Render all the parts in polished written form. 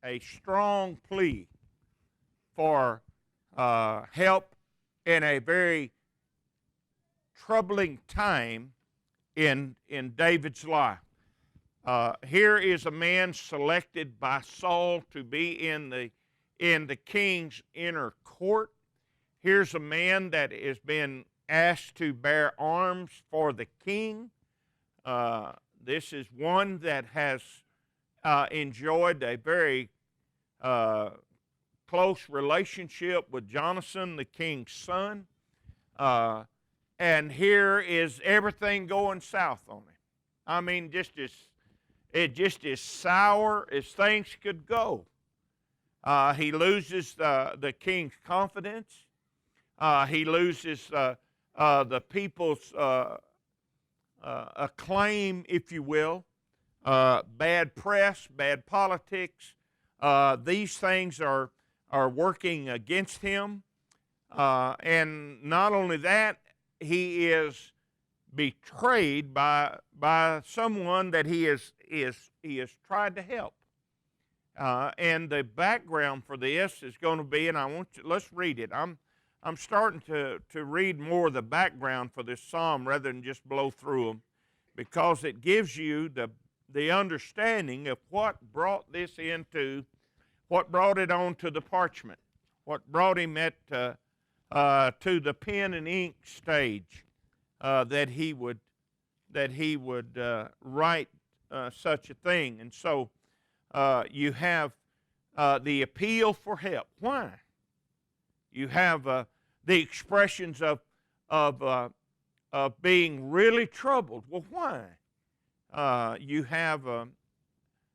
a strong plea for help in a very troubling time in David's life. Here is a man selected by Saul to be in the king's inner court. Here's a man that has been asked to bear arms for the king. This is one that has enjoyed a very close relationship with Jonathan, the king's son. And here is everything going south on him. I mean, it just is sour as things could go. He loses the king's confidence. He loses the people's acclaim, if you will. Bad press, bad politics. These things are working against him. And not only that, he is betrayed by someone that he has tried to help. And the background for this is going to be, and let's read it. I'm starting to read more of the background for this psalm rather than just blow through them, because it gives you the understanding of what brought it onto the parchment, what brought him to the pen and ink stage, that he would write such a thing. And so you have the appeal for help. Why? You have the expressions of being really troubled. Well, why? You have.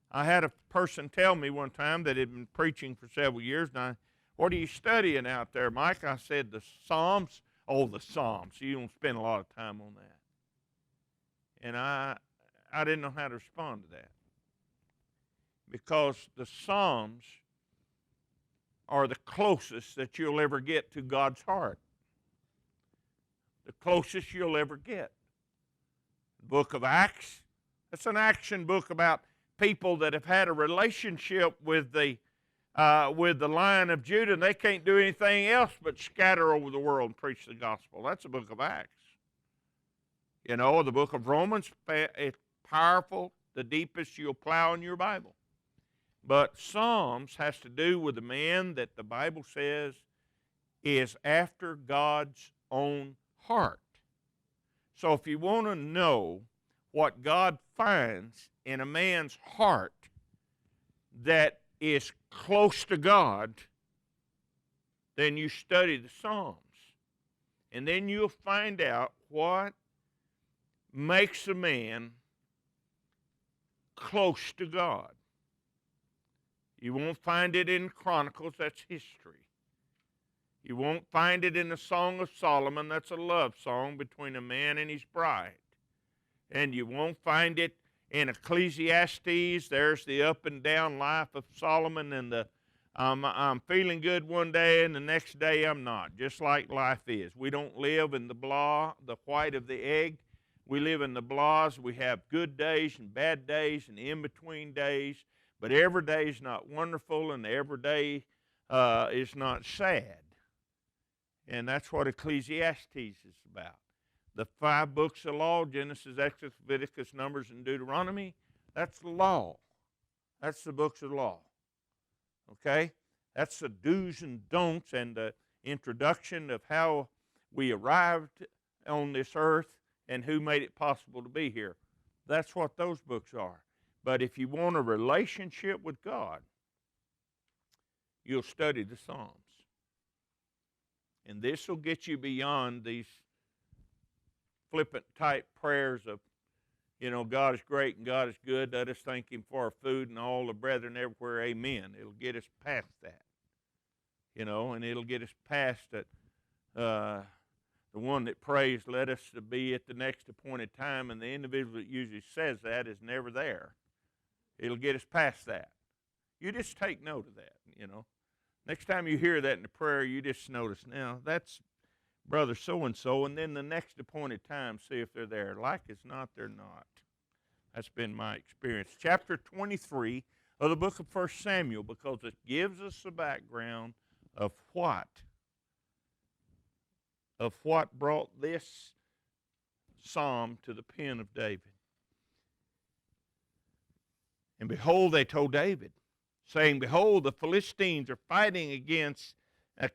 I had a person tell me one time that had been preaching for several years. And what are you studying out there, Mike? I said the Psalms. Oh, the Psalms. You don't spend a lot of time on that. And I didn't know how to respond to that, because the Psalms are the closest that you'll ever get to God's heart. The closest you'll ever get. The book of Acts, it's an action book about people that have had a relationship with the Lion of Judah, and they can't do anything else but scatter over the world and preach the gospel. That's the book of Acts. You know, the book of Romans, it's powerful, the deepest you'll plow in your Bible. But Psalms has to do with a man that the Bible says is after God's own heart. So if you want to know what God finds in a man's heart that is close to God, then you study the Psalms. And then you'll find out what makes a man close to God. You won't find it in Chronicles, that's history. You won't find it in the Song of Solomon, that's a love song between a man and his bride. And you won't find it in Ecclesiastes. There's the up and down life of Solomon, and I'm feeling good one day and the next day I'm not, just like life is. We don't live in the white of the egg. We live in the blahs. We have good days and bad days and in-between days, but every day is not wonderful and every day is not sad. And that's what Ecclesiastes is about. The 5 books of law, Genesis, Exodus, Leviticus, Numbers, and Deuteronomy, that's the law. That's the books of law. Okay? That's the do's and don'ts and the introduction of how we arrived on this earth and who made it possible to be here. That's what those books are. But if you want a relationship with God, you'll study the Psalms. And this will get you beyond these flippant type prayers of, you know, God is great and God is good. Let us thank Him for our food and all the brethren everywhere. Amen. It'll get us past that, you know, and it'll get us past that. The one that prays, let us be at the next appointed time, and the individual that usually says that is never there. It'll get us past that. You just take note of that, you know. Next time you hear that in the prayer, you just notice, now, that's brother so-and-so, and then the next appointed time, see if they're there. Like as not, they're not. That's been my experience. Chapter 23 of the book of 1 Samuel, because it gives us the background of what brought this psalm to the pen of David. And behold, they told David, saying, behold, the Philistines are fighting against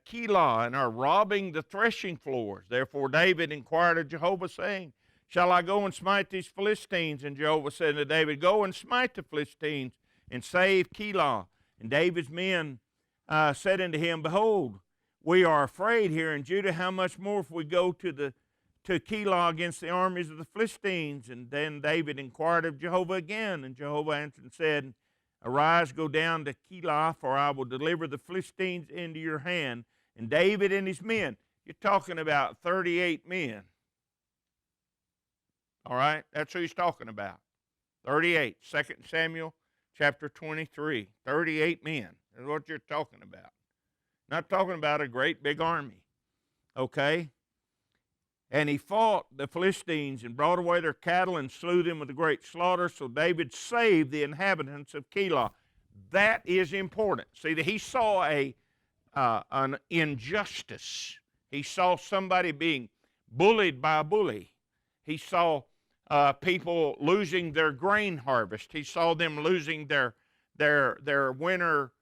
Keilah and are robbing the threshing floors. Therefore David inquired of Jehovah, saying, shall I go and smite these Philistines? And Jehovah said to David, go and smite the Philistines and save Keilah. And David's men said unto him, behold, we are afraid here in Judah. How much more if we go to Keilah against the armies of the Philistines? And then David inquired of Jehovah again. And Jehovah answered and said, arise, go down to Keilah, for I will deliver the Philistines into your hand. And David and his men, you're talking about 38 men. All right, that's who he's talking about. 38, 2 Samuel chapter 23, 38 men. That's what you're talking about. Not talking about a great big army, okay? And he fought the Philistines and brought away their cattle and slew them with a great slaughter. So David saved the inhabitants of Keilah. That is important. See, he saw an injustice. He saw somebody being bullied by a bully. He saw people losing their grain harvest. He saw them losing their winter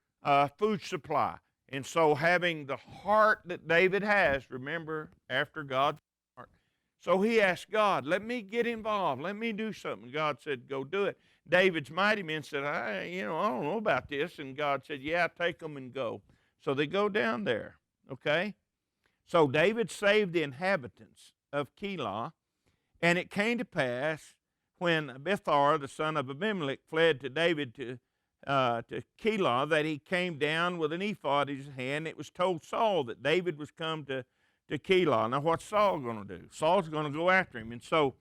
food supply. And so having the heart that David has, remember, after God's heart. So he asked God, let me get involved. Let me do something. God said, go do it. David's mighty men said, I don't know about this. And God said, yeah, take them and go. So they go down there, okay? So David saved the inhabitants of Keilah. And it came to pass when Abithar, the son of Abimelech, fled to David to Keilah, that he came down with an ephod in his hand. It was told Saul that David was come to Keilah. Now, what's Saul going to do? Saul's going to go after him. And so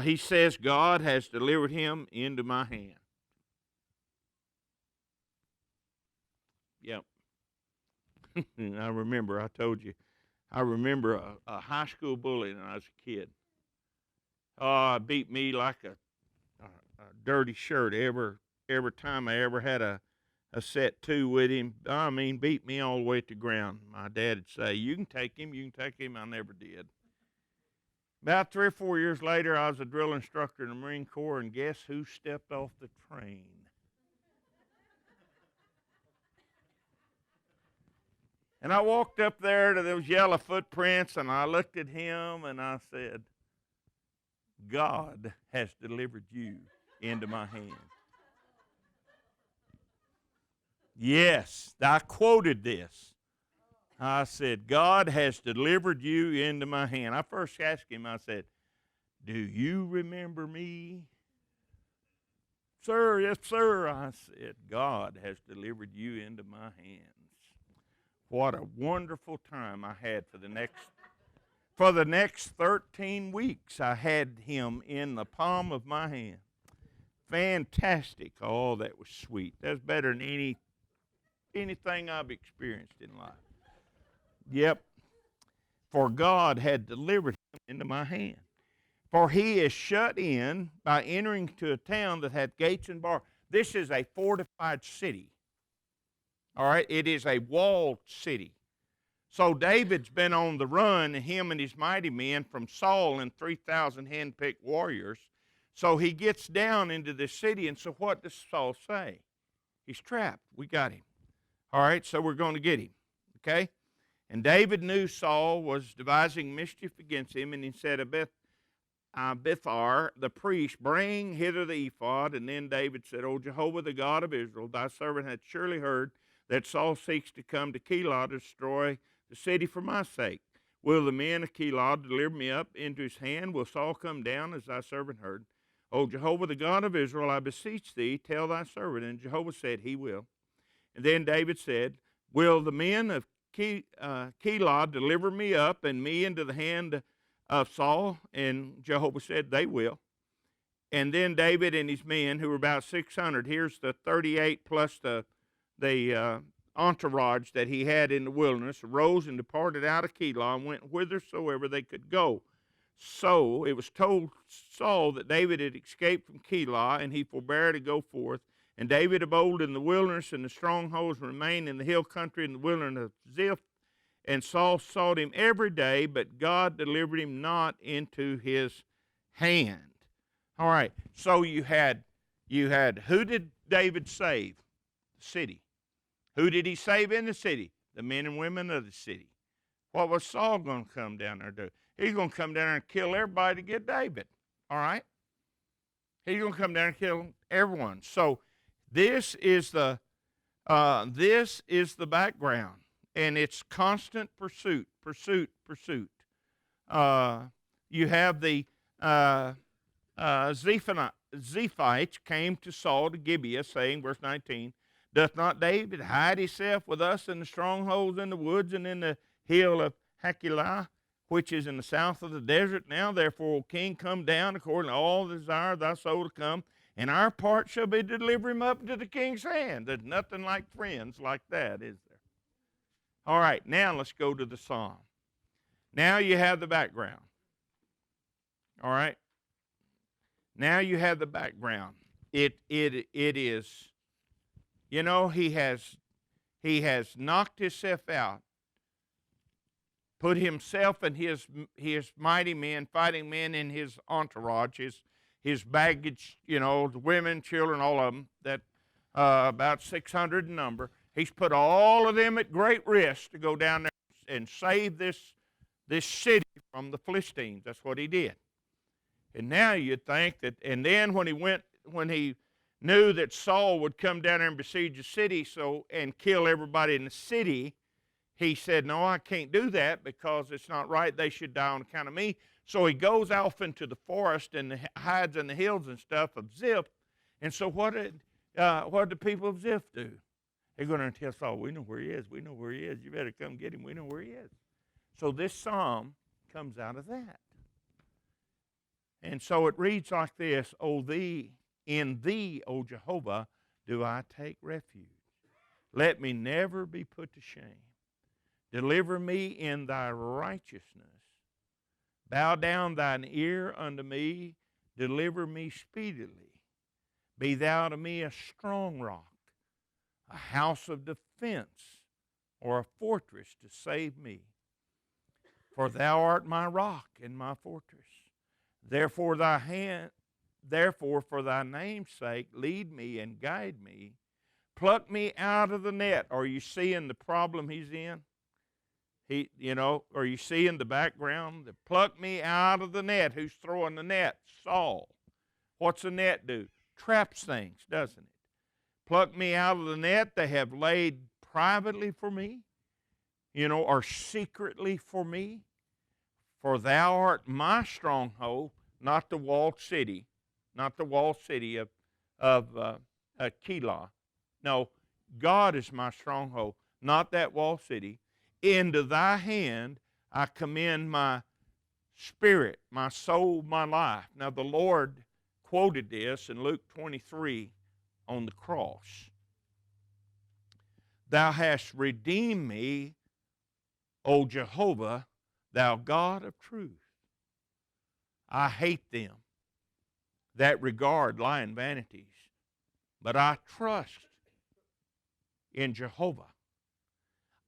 he says, God has delivered him into my hand. Yep. I remember, I told you, I remember a high school bully when I was a kid. Beat me like a dirty shirt every time I ever had a set two with him. I mean, beat me all the way to the ground. My dad would say, you can take him. I never did. About 3 or 4 years later, I was a drill instructor in the Marine Corps, and guess who stepped off the train? And I walked up there to those yellow footprints, and I looked at him, and I said, God has delivered you into my hand. Yes, I quoted this. I said, God has delivered you into my hand. I first asked him, I said, do you remember me? Sir, yes, sir. I said, God has delivered you into my hands. What a wonderful time I had for the next 13 weeks. I had him in the palm of my hand. Fantastic. Oh, that was sweet. That's better than anything I've experienced in life. Yep. For God had delivered him into my hand. For he is shut in by entering to a town that hath gates and bars. This is a fortified city. All right, it is a walled city. So David's been on the run, him and his mighty men, from Saul and 3,000 handpicked warriors. So he gets down into this city, and so what does Saul say? He's trapped. We got him. All right, so we're going to get him. Okay? And David knew Saul was devising mischief against him, and he said, Abithar, the priest, bring hither the ephod. And then David said, O Jehovah, the God of Israel, thy servant hath surely heard that Saul seeks to come to Keilah to destroy the city for my sake. Will the men of Keilah deliver me up into his hand? Will Saul come down as thy servant heard? O Jehovah, the God of Israel, I beseech thee, tell thy servant. And Jehovah said, he will. And then David said, will the men of Keilah deliver me up and me into the hand of Saul? And Jehovah said, they will. And then David and his men, who were about 600, here's the 38 plus the entourage that he had in the wilderness, arose and departed out of Keilah and went whithersoever they could go. So it was told Saul that David had escaped from Keilah, and he forbore to go forth. And David abode in the wilderness, and the strongholds remained in the hill country in the wilderness of Ziph. And Saul sought him every day, but God delivered him not into his hand. All right, so you had who did David save? The city. Who did he save in the city? The men and women of the city. What was Saul going to come down there and do? He's going to come down there and kill everybody to get David. All right? He's going to come down and kill everyone. So this is the background, and it's constant pursuit. You have the Ziphites came to Saul to Gibeah, saying, verse 19, doth not David hide himself with us in the strongholds in the woods and in the hill of Hachilah, which is in the south of the desert? Now, therefore, O king, come down according to all the desire of thy soul to come, and our part shall be to deliver him up into the king's hand. There's nothing like friends like that, is there? All right, now let's go to the psalm. Now you have the background. All right? Now you have the background. It is, you know, he has knocked himself out, put himself and his mighty men, fighting men in his entourage, his baggage, you know, the women, children, all of them, that about 600 in number. He's put all of them at great risk to go down there and save this city from the Philistines. That's what he did. And now you'd think that, and then when he knew that Saul would come down there and besiege the city and kill everybody in the city, he said, no, I can't do that because it's not right. They should die on account of me. So he goes off into the forest and hides in the hills and stuff of Ziph. And so what did the people of Ziph do? They're going to tell Saul, we know where he is. We know where he is. You better come get him. We know where he is. So this psalm comes out of that. And so it reads like this, in thee, O Jehovah, do I take refuge. Let me never be put to shame. Deliver me in thy righteousness. Bow down thine ear unto me. Deliver me speedily. Be thou to me a strong rock, a house of defense, or a fortress to save me. For thou art my rock and my fortress. Therefore, for thy name's sake, lead me and guide me. Pluck me out of the net. Are you seeing the problem he's in? Are you seeing the background? Pluck me out of the net. Who's throwing the net? Saul. What's the net do? Traps things, doesn't it? Pluck me out of the net they have laid privately for me, or secretly for me. For thou art my stronghold, not the walled city, of Keilah. No, God is my stronghold, not that walled city. Into thy hand I commend my spirit, my soul, my life. Now the Lord quoted this in Luke 23 on the cross. Thou hast redeemed me, O Jehovah, thou God of truth. I hate them that regard lying vanities, but I trust in Jehovah.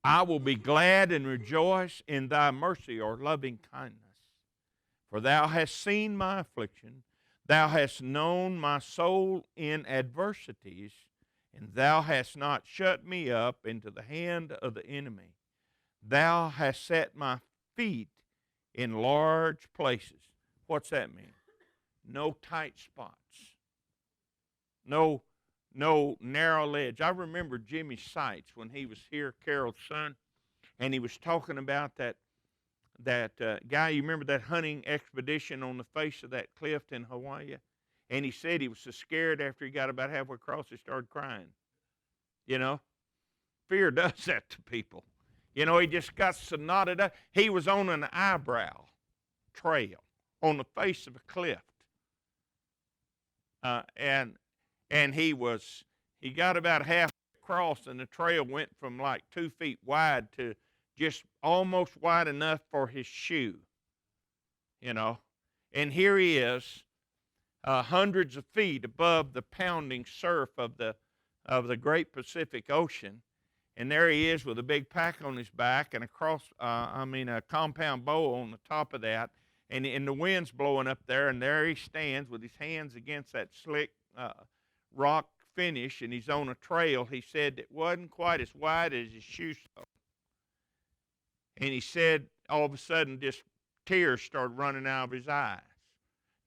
I will be glad and rejoice in thy mercy or loving kindness. For thou hast seen my affliction, thou hast known my soul in adversities, and thou hast not shut me up into the hand of the enemy. Thou hast set my feet in large places. What's that mean? No tight spots. No narrow ledge. I remember Jimmy Seitz when he was here, Carol's son, and he was talking about that guy. You remember that hunting expedition on the face of that cliff in Hawaii? And he said he was so scared after he got about halfway across, he started crying. Fear does that to people. He just got so knotted up. He was on an eyebrow trail on the face of a cliff. And he got about half across, and the trail went from like 2 feet wide to just almost wide enough for his shoe. And here he is, hundreds of feet above the pounding surf of the great Pacific Ocean. And there he is with a big pack on his back and a compound bow on the top of that. And the wind's blowing up there, and there he stands with his hands against that slick rock finish, and he's on a trail. He said it wasn't quite as wide as his shoe sole. And he said all of a sudden just tears started running out of his eyes.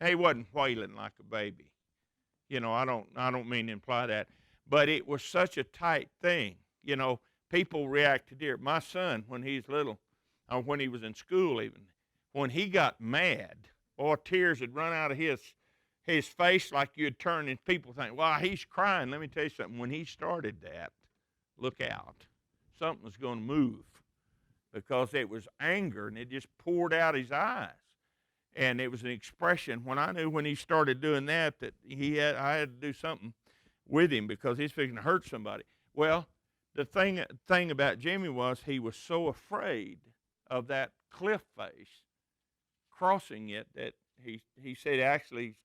Now, he wasn't wailing like a baby. I don't mean to imply that, but it was such a tight thing. People react to tears. My son, when he's little, or when he was in school even, when he got mad, or tears would run out of his face like you'd turn, and people think, "Wow, he's crying." Let me tell you something. When he started that, look out. Something was going to move, because it was anger, and it just poured out his eyes. And it was an expression. When I knew when he started doing that I had to do something with him, because he's fixing to hurt somebody. Well, the thing about Jimmy was he was so afraid of that cliff face crossing it that he said actually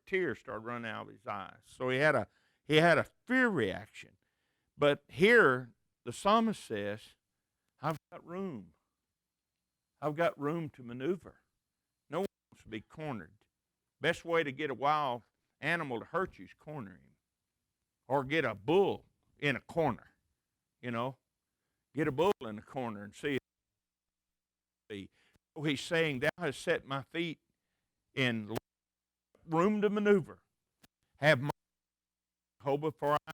tears started running out of his eyes. So he had a fear reaction. But here the psalmist says, I've got room. I've got room to maneuver. No one wants to be cornered. Best way to get a wild animal to hurt you is corner him. Or get a bull in a corner. Get a bull in the corner and see it. So he's saying, thou hast set my feet in room to maneuver. Have my hope before I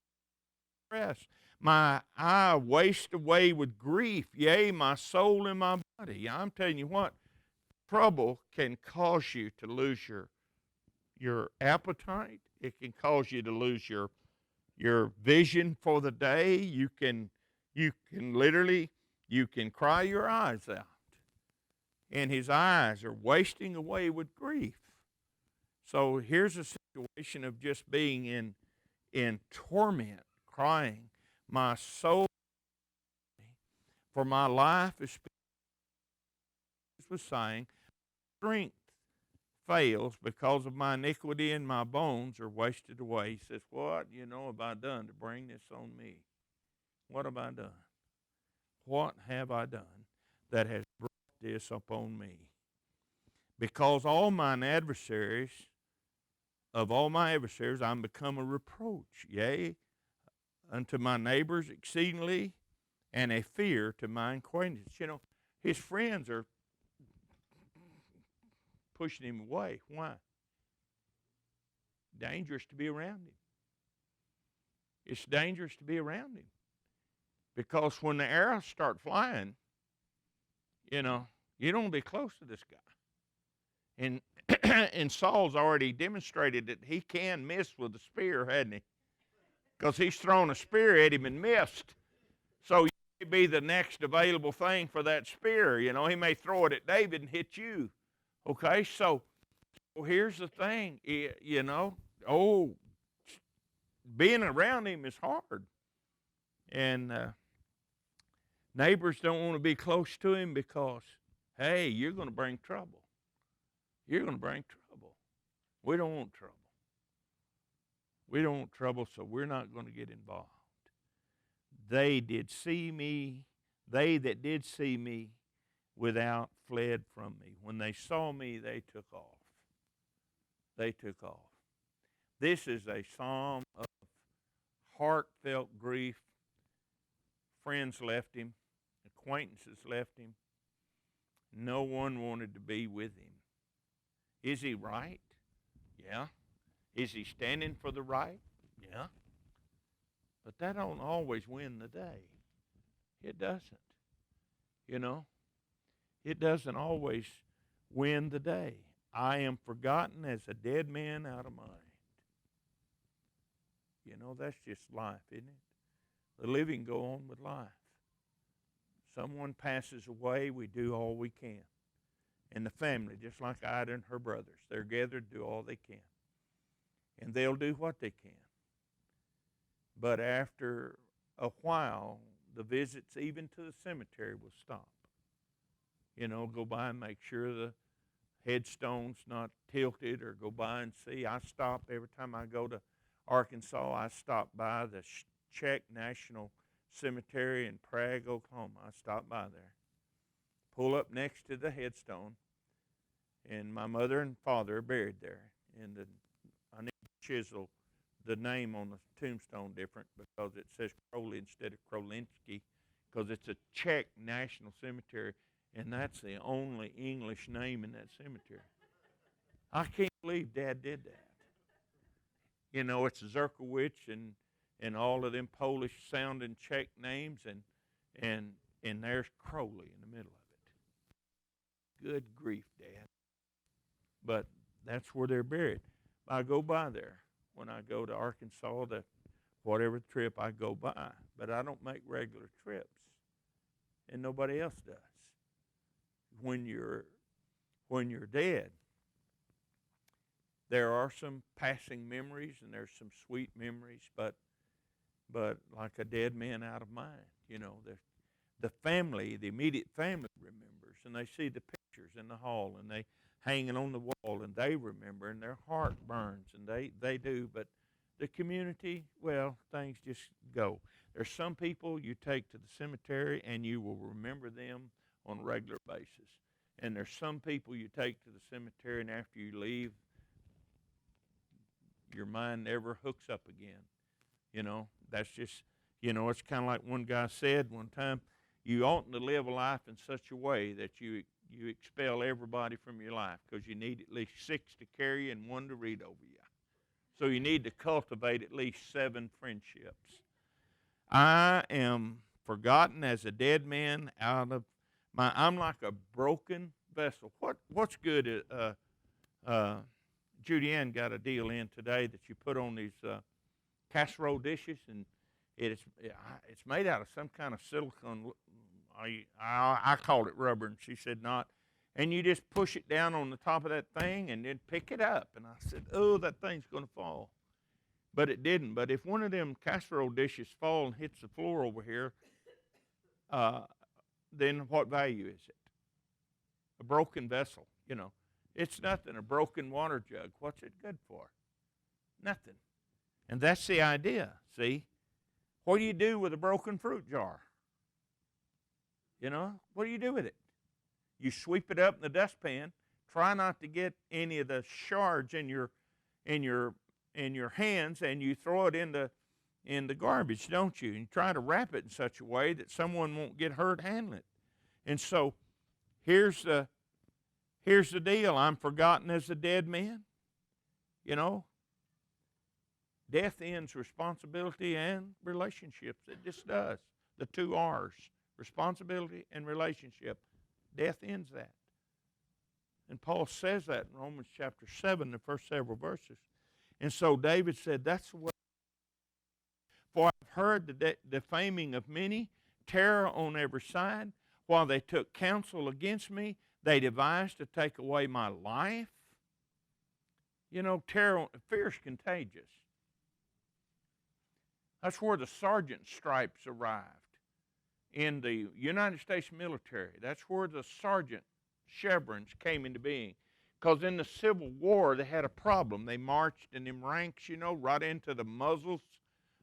rest. My eye waste away with grief, yea, my soul and my body. I'm telling you what, trouble can cause you to lose your appetite. It can cause you to lose your vision for the day. You can cry your eyes out. And his eyes are wasting away with grief. So here's a situation of just being in torment, crying, my soul, for my life is was saying, strength fails because of my iniquity, and my bones are wasted away. He says, what have I done to bring this on me? What have I done? What have I done that has brought this upon me? Because of all my adversaries, I'm become a reproach, yea, unto my neighbors exceedingly, and a fear to my acquaintance. His friends are pushing him away. Why? Dangerous to be around him. It's dangerous to be around him. Because when the arrows start flying, you don't want to be close to this guy. And Saul's already demonstrated that he can miss with the spear, hadn't he? Because he's thrown a spear at him and missed. So you may be the next available thing for that spear. He may throw it at David and hit you. Okay, so here's the thing, being around him is hard. And neighbors don't want to be close to him because, hey, you're going to bring trouble. You're going to bring trouble. We don't want trouble. We don't want trouble, so we're not going to get involved. They that did see me without fled from me. When they saw me, they took off. They took off. This is a psalm of heartfelt grief. Friends left him. Acquaintances left him. No one wanted to be with him. Is he right? Yeah. Is he standing for the right? Yeah. But that don't always win the day. It doesn't. It doesn't always win the day. I am forgotten as a dead man out of mind. That's just life, isn't it? The living go on with life. Someone passes away, we do all we can. And the family, just like Ida and her brothers, they're gathered to do all they can. And they'll do what they can. But after a while, the visits even to the cemetery will stop. Go by and make sure headstones not tilted or go by and see. I stop every time I go to Arkansas. I stop by the Czech National Cemetery in Prague, Oklahoma. I stop by there, pull up next to the headstone, and my mother and father are buried there. And I need to chisel the name on the tombstone different because it says Crowley instead of Krolinski, because it's a Czech National Cemetery, and that's the only English name in that cemetery. I can't believe Dad did that. You know, it's Zerkowicz and all of them Polish-sounding Czech names, and there's Crowley in the middle of it. Good grief, Dad. But that's where they're buried. I go by there when I go to Arkansas, whatever trip I go by, but I don't make regular trips, and nobody else does. When you're dead, there are some passing memories and there's some sweet memories, but like a dead man out of mind, you know, the family, the immediate family remembers, and they see the pictures in the hall, and they hanging on the wall, and they remember, and their heart burns, and they do. But the community, well, things just go. There's some people you take to the cemetery, and you will remember them on a regular basis. And there's some people you take to the cemetery, and after you leave, your mind never hooks up again. You know, that's just, you know, it's kind of like one guy said one time, you oughtn't to live a life in such a way that you expel everybody from your life, because you need at least 6 to carry you and 1 to read over you. So you need to cultivate at least 7 friendships. I am forgotten as a dead man out of my, I'm like a broken vessel. What's good? Judy Ann got a deal in today that you put on these casserole dishes, and it's made out of some kind of silicone. I called it rubber, and she said not. And you just push it down on the top of that thing and then pick it up. And I said, oh, that thing's going to fall. But it didn't. But if one of them casserole dishes fall and hits the floor over here, then what value is it? A broken vessel, you know. It's nothing. A broken water jug, what's it good for? Nothing. And that's the idea, see? What do you do with a broken fruit jar? You know, what do you do with it? You sweep it up in the dustpan. Try not to get any of the shards in your hands, and you throw it in the garbage, don't you? And you try to wrap it in such a way that someone won't get hurt handling it. And so here's the deal. I'm forgotten as a dead man. You know, death ends responsibility and relationships. It just does. The 2 R's, responsibility and relationship. Death ends that. And Paul says that in Romans chapter 7, the first several verses. And so David said, that's the way. For I've heard the defaming of many, terror on every side. While they took counsel against me, they devised to take away my life. You know, fear is contagious. That's where the sergeant stripes arrived in the United States military. That's where the sergeant chevrons came into being. Because in the Civil War, they had a problem. They marched in them ranks, you know, right into the muzzles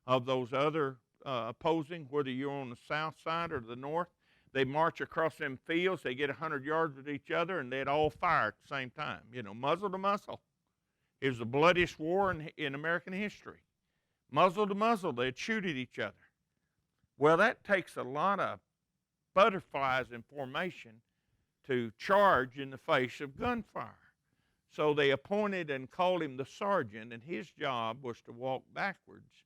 of those other opposing, whether you're on the south side or the north. They march across them fields. They get 100 yards with each other, and they'd all fire at the same time, you know, muzzle to muzzle. It was the bloodiest war in American history. Muzzle to muzzle, they'd shoot at each other. Well, that takes a lot of butterflies in formation to charge in the face of gunfire. So they appointed and called him the sergeant, and his job was to walk backwards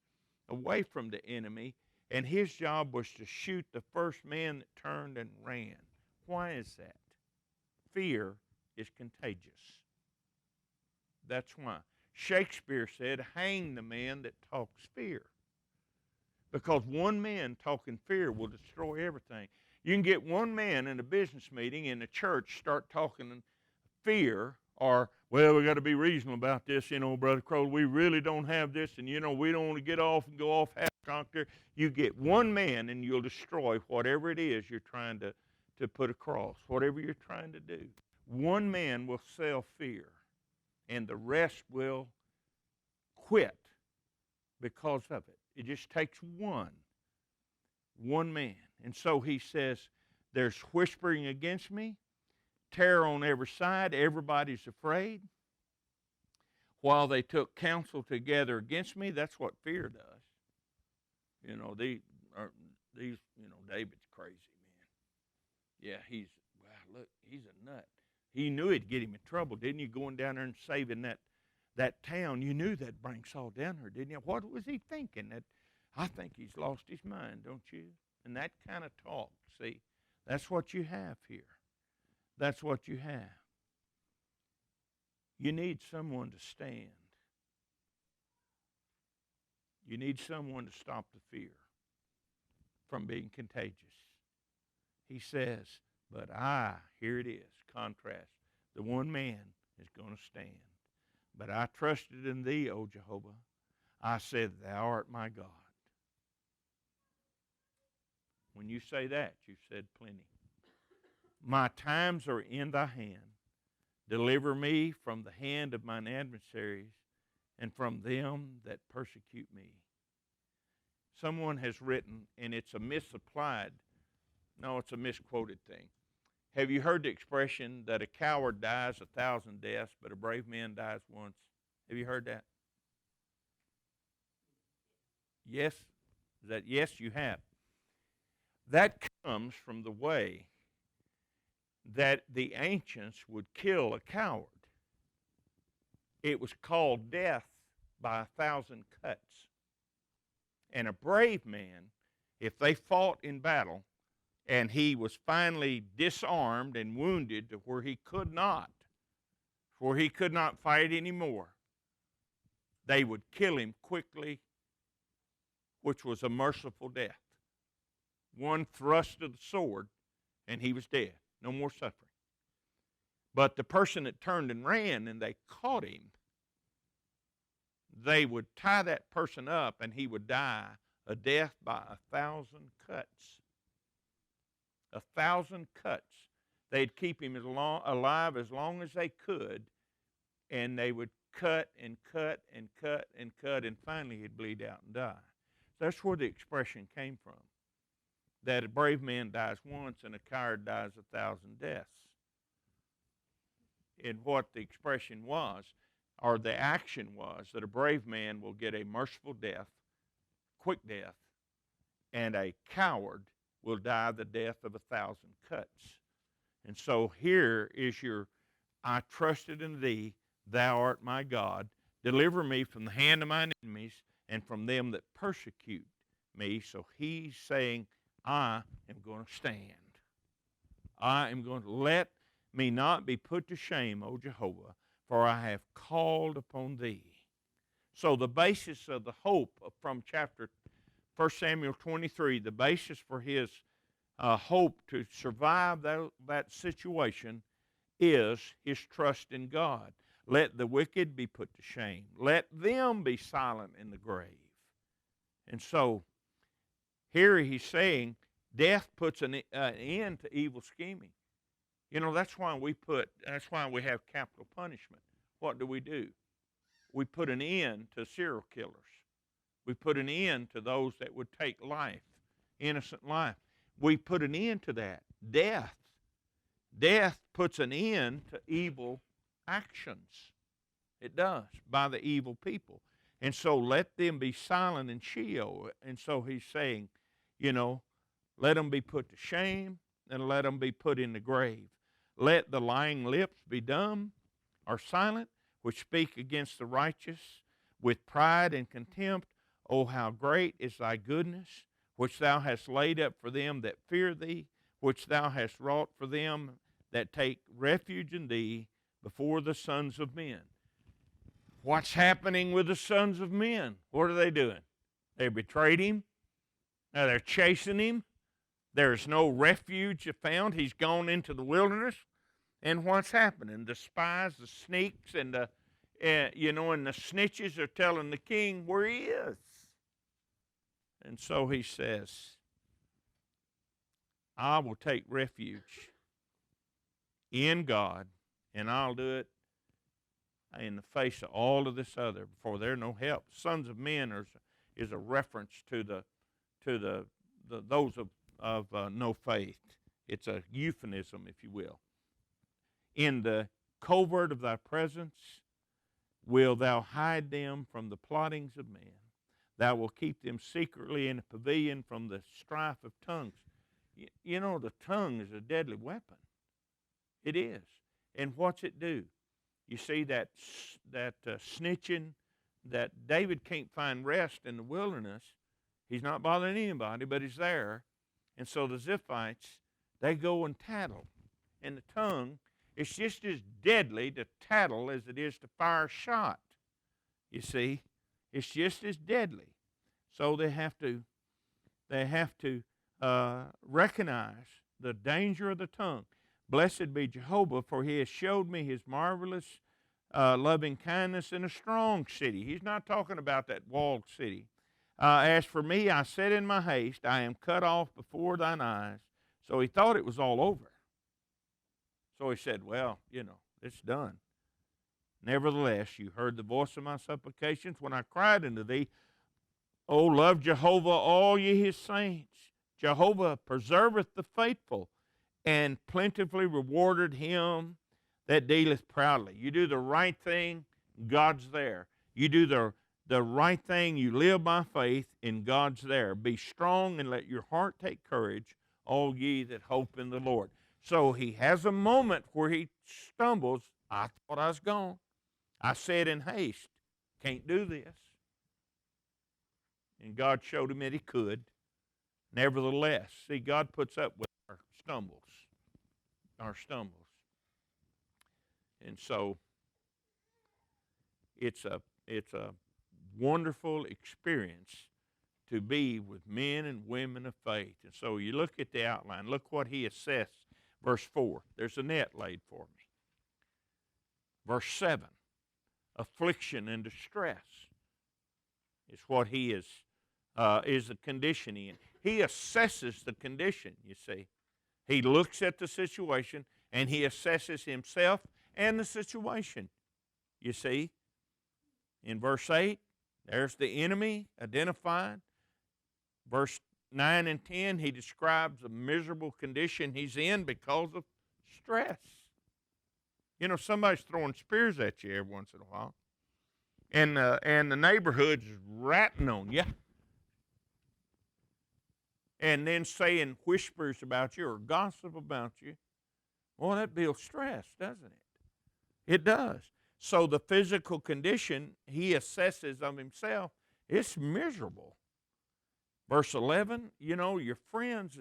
away from the enemy, and his job was to shoot the first man that turned and ran. Why is that? Fear is contagious. That's why. Shakespeare said, hang the man that talks fear. Because one man talking fear will destroy everything. You can get one man in a business meeting in a church start talking fear, or, well, we got to be reasonable about this, you know, Brother Crowley, we really don't have this, and, you know, we don't want to get off and go off half-cocked there. You get one man, and you'll destroy whatever it is you're trying to put across, whatever you're trying to do. One man will sell fear, and the rest will quit because of it. It just takes one man. And so he says, there's whispering against me, terror on every side, everybody's afraid. While they took counsel together against me, that's what fear does. You know, David's crazy, man. Yeah, he's a nut. He knew it'd get him in trouble, didn't you? Going down there and saving that town. You knew that'd bring Saul down there, didn't you? What was he thinking? I think he's lost his mind, don't you? And that kind of talk, see, that's what you have here. That's what you have. You need someone to stand. You need someone to stop the fear from being contagious. He says, but here it is, contrast. The one man is going to stand. But I trusted in thee, O Jehovah. I said, thou art my God. When you say that, you've said plenty. My times are in thy hand. Deliver me from the hand of mine adversaries and from them that persecute me. Someone has written, and it's a misapplied, no, it's a misquoted thing. Have you heard the expression that a coward dies 1,000 deaths, but a brave man dies once? Have you heard that? Yes? Is that yes, you have? That comes from the way that the ancients would kill a coward. It was called death by 1,000 cuts. And a brave man, if they fought in battle and he was finally disarmed and wounded to where he could not fight anymore, they would kill him quickly, which was a merciful death. One thrust of the sword and he was dead. No more suffering. But the person that turned and ran and they caught him, they would tie that person up and he would die a death by 1,000 cuts. 1,000 cuts. They'd keep him alive as long as they could, and they would cut and cut and cut and cut, and finally he'd bleed out and die. That's where the expression came from, that a brave man dies once and a coward dies 1,000 deaths. And what the expression was, or the action was, that a brave man will get a merciful death, quick death, and a coward will die the death of 1,000 cuts. And so here is your, I trusted in thee, thou art my God. Deliver me from the hand of mine enemies and from them that persecute me. So he's saying, I am going to stand. I am going to let me not be put to shame, O Jehovah, for I have called upon thee. So the basis of the hope from chapter 1 Samuel 23, the basis for his hope to survive that situation is his trust in God. Let the wicked be put to shame. Let them be silent in the grave. And so here he's saying death puts an end to evil scheming. You know, that's why we have capital punishment. What do? We put an end to serial killers. We put an end to those that would take life, innocent life. We put an end to that. Death puts an end to evil actions. It does, by the evil people. And so let them be silent in Sheol. And so he's saying, you know, let them be put to shame and let them be put in the grave. Let the lying lips be dumb or silent, which speak against the righteous with pride and contempt. Oh, how great is thy goodness, which thou hast laid up for them that fear thee, which thou hast wrought for them that take refuge in thee before the sons of men. What's happening with the sons of men? What are they doing? They betrayed him. Now they're chasing him. There's no refuge found. He's gone into the wilderness. And what's happening? The spies, the sneaks, and the snitches are telling the king where he is. And so he says, I will take refuge in God and I'll do it in the face of all of this other, for there no help. Sons of men is a reference to those of no faith. It's a euphemism, if you will. In the covert of thy presence will thou hide them from the plottings of man. Thou wilt keep them secretly in a pavilion from the strife of tongues. You know, the tongue is a deadly weapon. It is. And what's it do? You see that snitching, that David can't find rest in the wilderness. He's not bothering anybody, but he's there. And so the Ziphites, they go and tattle. And the tongue, it's just as deadly to tattle as it is to fire a shot. You see, it's just as deadly. So they have to recognize the danger of the tongue. Blessed be Jehovah, for he has showed me his marvelous loving kindness in a strong city. He's not talking about that walled city. As for me, I said in my haste, I am cut off before thine eyes. So he thought it was all over. So he said, well, it's done. Nevertheless, you heard the voice of my supplications when I cried unto thee. O love Jehovah, all ye his saints. Jehovah preserveth the faithful, and plentifully rewarded him that dealeth proudly. You do the right thing, God's there. You do the right thing, you live by faith, and God's there. Be strong and let your heart take courage, all ye that hope in the Lord. So he has a moment where he stumbles. I thought I was gone. I said in haste, can't do this. And God showed him that he could. Nevertheless, see, God puts up with our stumbles. And so it's a wonderful experience to be with men and women of faith. And so you look at the outline. Look what he assessed. Verse 4, there's a net laid for me. Verse 7, affliction and distress is what he is the condition in. He assesses the condition, you see. He looks at the situation, and he assesses himself and the situation, you see. In verse 8, there's the enemy identified. Verse 9 and 10, he describes the miserable condition he's in because of stress. You know, somebody's throwing spears at you every once in a while. And the neighborhood's ratting on you. And then saying whispers about you or gossip about you. Well, that builds stress, doesn't it? It does. So the physical condition he assesses of himself, it's miserable. Verse 11, you know, your friends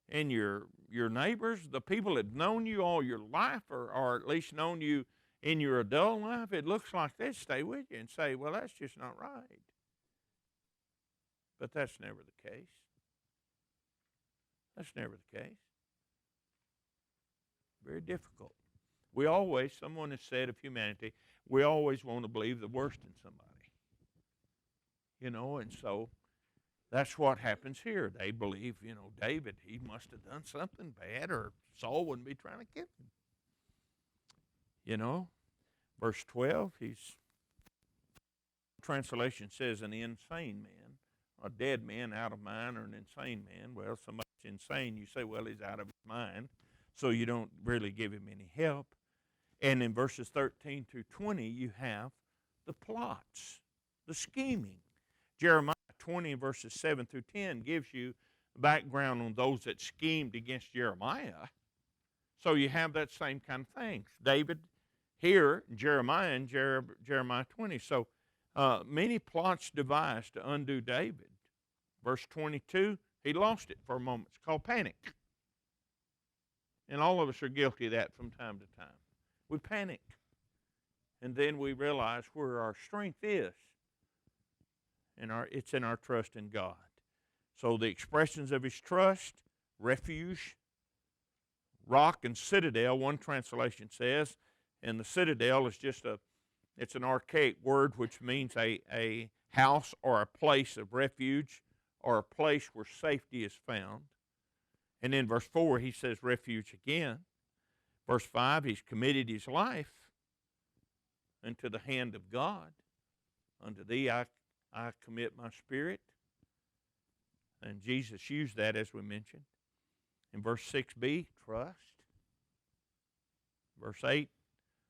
and your neighbors, the people that have known you all your life or at least known you in your adult life, it looks like they stay with you and say, well, that's just not right. But that's never the case. That's never the case. Very difficult. Someone has said of humanity, we always want to believe the worst in somebody. You know, and so that's what happens here. They believe, you know, David, he must have done something bad or Saul wouldn't be trying to kill him. You know, verse 12, translation says an insane man, a dead man out of mind, or an insane man. Well, somebody's insane, you say, well, he's out of his mind, so you don't really give him any help. And in verses 13 through 20, you have the plots, the scheming. Jeremiah 20, verses 7 through 10 gives you background on those that schemed against Jeremiah. So you have that same kind of thing. David here, Jeremiah, and Jeremiah 20. So many plots devised to undo David. Verse 22, he lost it for a moment. It's called panic. And all of us are guilty of that from time to time. We panic. And then we realize where our strength is. And it's in our trust in God. So the expressions of his trust, refuge, rock, and citadel, one translation says, and the citadel is it's an archaic word which means a house or a place of refuge or a place where safety is found. And in verse 4 he says refuge again. Verse 5, he's committed his life into the hand of God. Unto thee I commit my spirit. And Jesus used that, as we mentioned. In verse 6b, trust. Verse 8,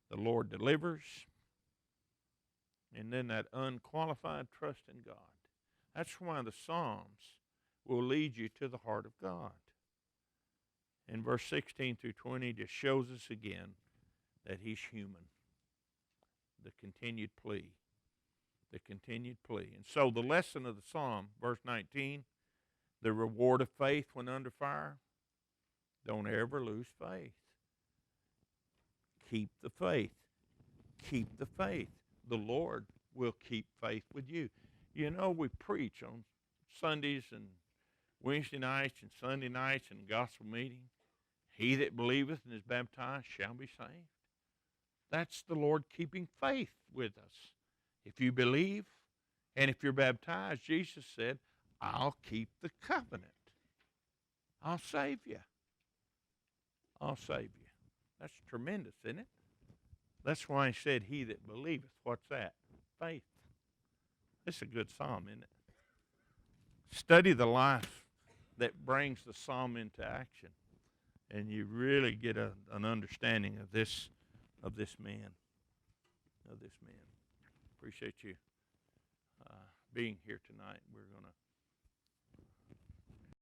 the Lord delivers. And then that unqualified trust in God. That's why the Psalms will lead you to the heart of God. In verse 16 through 20, just shows us again that he's human. The continued plea. The continued plea. And so the lesson of the Psalm, verse 19, the reward of faith when under fire. Don't ever lose faith. Keep the faith. Keep the faith. The Lord will keep faith with you. You know, we preach on Sundays and Wednesday nights and Sunday nights and gospel meeting. He that believeth and is baptized shall be saved. That's the Lord keeping faith with us. If you believe and if you're baptized, Jesus said, I'll keep the covenant. I'll save you. I'll save you. That's tremendous, isn't it? That's why he said, he that believeth. What's that? Faith. It's a good psalm, isn't it? Study the life that brings the psalm into action, and you really get an understanding of this man. Appreciate you being here tonight. We're going to